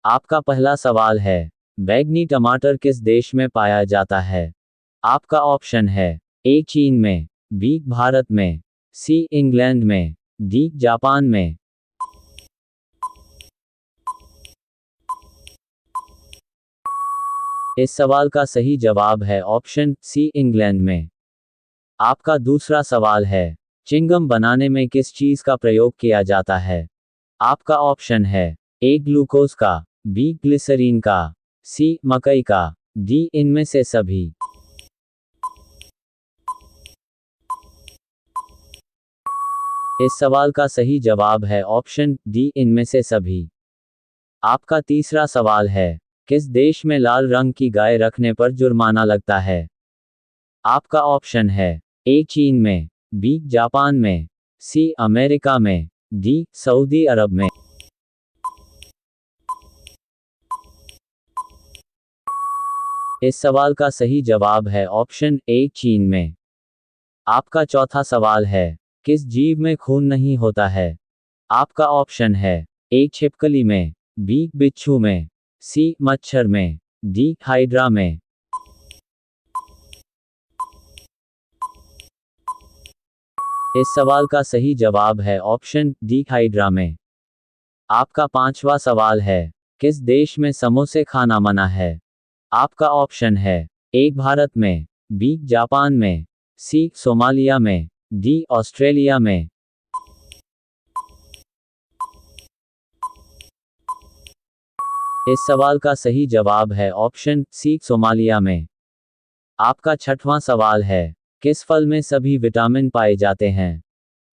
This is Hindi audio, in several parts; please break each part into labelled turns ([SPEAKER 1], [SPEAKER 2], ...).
[SPEAKER 1] आपका पहला सवाल है, बैंगनी टमाटर किस देश में पाया जाता है? आपका ऑप्शन है, ए चीन में, बी भारत में, सी इंग्लैंड में, डी जापान में। इस सवाल का सही जवाब है ऑप्शन सी इंग्लैंड में। आपका दूसरा सवाल है, च्युइंगम बनाने में किस चीज का प्रयोग किया जाता है? आपका ऑप्शन है, ए ग्लूकोज का, बी ग्लिसरीन का, सी मकई का, डी इनमें से सभी। इस सवाल का सही जवाब है ऑप्शन डी इनमें से सभी। आपका तीसरा सवाल है, किस देश में लाल रंग की गाय रखने पर जुर्माना लगता है? आपका ऑप्शन है, ए चीन में, बी जापान में, सी अमेरिका में, डी सऊदी अरब में। इस सवाल का सही जवाब है ऑप्शन ए चीन में। आपका चौथा सवाल है, किस जीव में खून नहीं होता है? आपका ऑप्शन है, ए छिपकली में, बी बिच्छू में, सी मच्छर में, डी हाइड्रा में। इस सवाल का सही जवाब है ऑप्शन डी हाइड्रा में। आपका पांचवा सवाल है, किस देश में समोसे खाना मना है? आपका ऑप्शन है, ए भारत में, बी जापान में, सी सोमालिया में, डी ऑस्ट्रेलिया में। इस सवाल का सही जवाब है ऑप्शन सी सोमालिया में। आपका छठवां सवाल है, किस फल में सभी विटामिन पाए जाते हैं?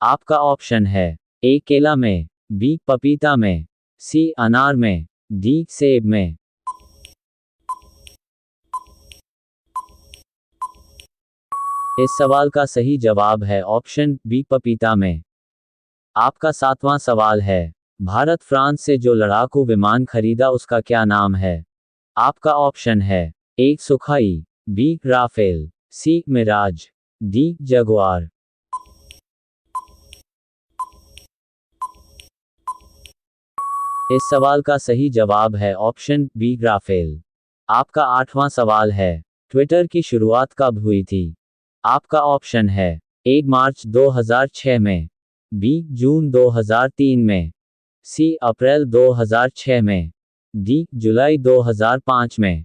[SPEAKER 1] आपका ऑप्शन है, ए केला में, बी पपीता में, सी अनार में, डी सेब में। इस सवाल का सही जवाब है ऑप्शन बी पपीता में। आपका सातवां सवाल है, भारत फ्रांस से जो लड़ाकू विमान खरीदा उसका क्या नाम है? आपका ऑप्शन है, ए सुखाई, बी राफेल, सी मिराज, डी जगुआर। इस सवाल का सही जवाब है ऑप्शन बी राफेल। आपका आठवां सवाल है, ट्विटर की शुरुआत कब हुई थी? आपका ऑप्शन है, ए मार्च 2006 में, बी जून 2003 में, सी अप्रैल 2006 में, डी जुलाई 2005 में।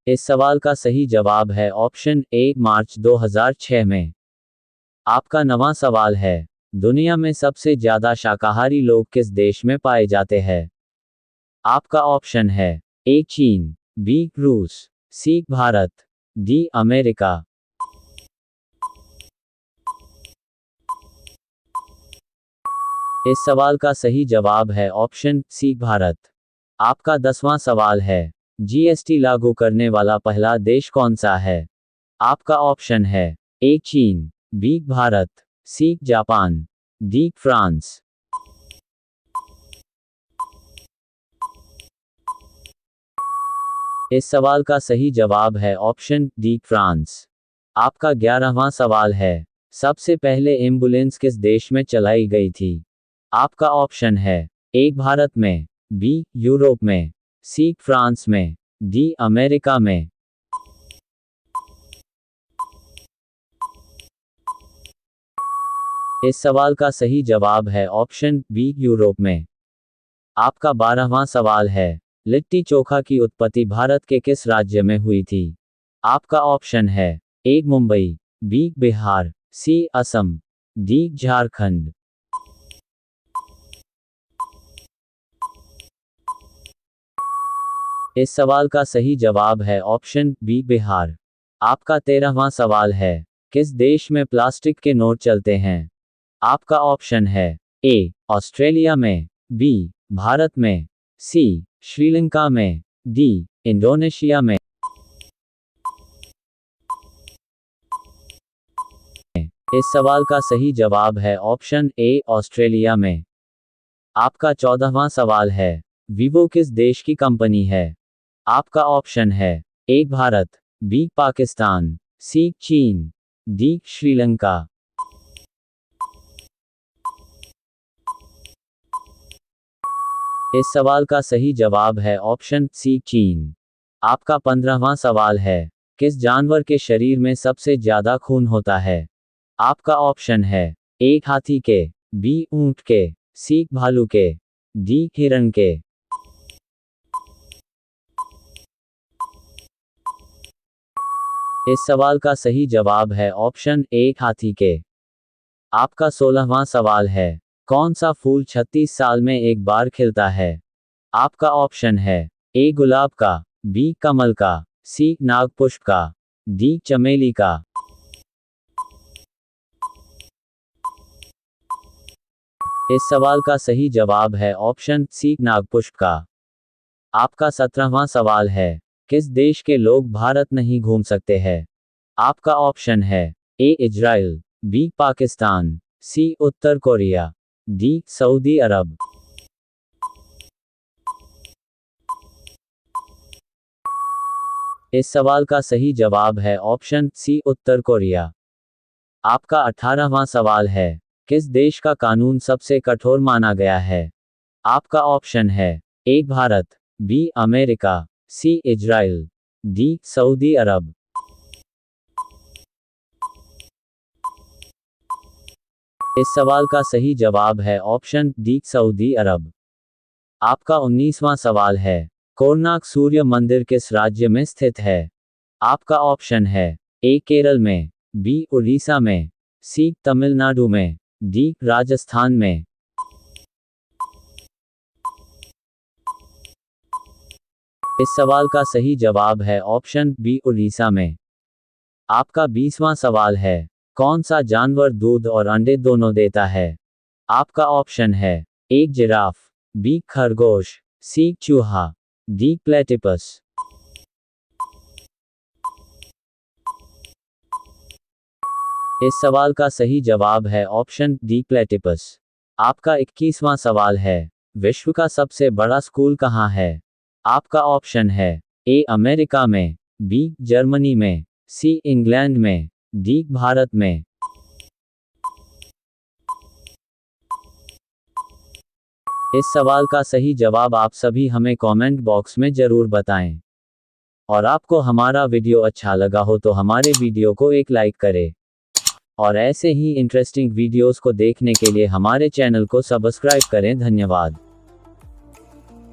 [SPEAKER 1] इस सवाल का सही जवाब है ऑप्शन ए मार्च 2006 में। आपका नवां सवाल है, दुनिया में सबसे ज्यादा शाकाहारी लोग किस देश में पाए जाते हैं? आपका ऑप्शन है, ए चीन, बी रूस, सी भारत, डी अमेरिका। इस सवाल का सही जवाब है ऑप्शन सी भारत। आपका 10वां सवाल है, जीएसटी लागू करने वाला पहला देश कौन सा है? आपका ऑप्शन है, ए चीन, B Bharat, C Japan, D France. इस सवाल का सही जवाब है ऑप्शन डी फ्रांस। आपका 11वां सवाल है, सबसे पहले एम्बुलेंस किस देश में चलाई गई थी? आपका ऑप्शन है, ए भारत में, बी यूरोप में, सी फ्रांस में, डी अमेरिका में। इस सवाल का सही जवाब है ऑप्शन बी यूरोप में। आपका 12वां सवाल है, लिट्टी चोखा की उत्पत्ति भारत के किस राज्य में हुई थी? आपका ऑप्शन है, ए मुंबई, बी बिहार, सी असम, डी झारखंड। इस सवाल का सही जवाब है ऑप्शन बी बिहार। आपका 13वां सवाल है, किस देश में प्लास्टिक के नोट चलते हैं? आपका ऑप्शन है, ए ऑस्ट्रेलिया में, बी भारत में, सी श्रीलंका में, डी इंडोनेशिया में। इस सवाल का सही जवाब है ऑप्शन ए ऑस्ट्रेलिया में। आपका 14वां सवाल है, वीवो किस देश की कंपनी है? आपका ऑप्शन है, ए भारत, बी पाकिस्तान, सी चीन, डी श्रीलंका। इस सवाल का सही जवाब है ऑप्शन सी चीन। आपका 15वां सवाल है, किस जानवर के शरीर में सबसे ज्यादा खून होता है? आपका ऑप्शन है ए हाथी के, बी ऊंट के, सी भालू के, डी हिरण के। इस सवाल का सही जवाब है ऑप्शन ए हाथी के। आपका 16वां सवाल है, कौन सा फूल 36 साल में एक बार खिलता है? आपका ऑप्शन है ए गुलाब का, बी कमल का, सी नागपुष्प का, डी चमेली का। इस सवाल का सही जवाब है ऑप्शन सी नागपुष्प का। आपका 17वां सवाल है, किस देश के लोग भारत नहीं घूम सकते हैं? आपका ऑप्शन है ए इजराइल, बी पाकिस्तान, सी उत्तर कोरिया, डी सऊदी अरब। इस सवाल का सही जवाब है ऑप्शन सी उत्तर कोरिया। आपका 18वां सवाल है, किस देश का कानून सबसे कठोर माना गया है? आपका ऑप्शन है A Bharat, B America, C Israel, D Saudi Arab. इस सवाल का सही जवाब है ऑप्शन डी सऊदी अरब। आपका 19वां सवाल है, कोणार्क सूर्य मंदिर किस राज्य में स्थित है? आपका ऑप्शन है ए केरल में, बी उड़ीसा में, सी तमिलनाडु में, डी राजस्थान में। इस सवाल का सही जवाब है ऑप्शन बी उड़ीसा में। आपका 20वां सवाल है, कौन सा जानवर दूध और अंडे दोनों देता है? आपका ऑप्शन है ए जिराफ, बी खरगोश, सी चूहा, डी प्लेटिपस। इस सवाल का सही जवाब है ऑप्शन डी प्लेटिपस। आपका 21वां सवाल है, विश्व का सबसे बड़ा स्कूल कहाँ है? आपका ऑप्शन है ए अमेरिका में, बी जर्मनी में, सी इंग्लैंड में, डी भारत में। इस सवाल का सही जवाब आप सभी हमें कमेंट बॉक्स में जरूर बताएं। और आपको हमारा वीडियो अच्छा लगा हो तो हमारे वीडियो को एक लाइक करें। और ऐसे ही इंटरेस्टिंग वीडियोस को देखने के लिए हमारे चैनल को सब्सक्राइब करें। धन्यवाद।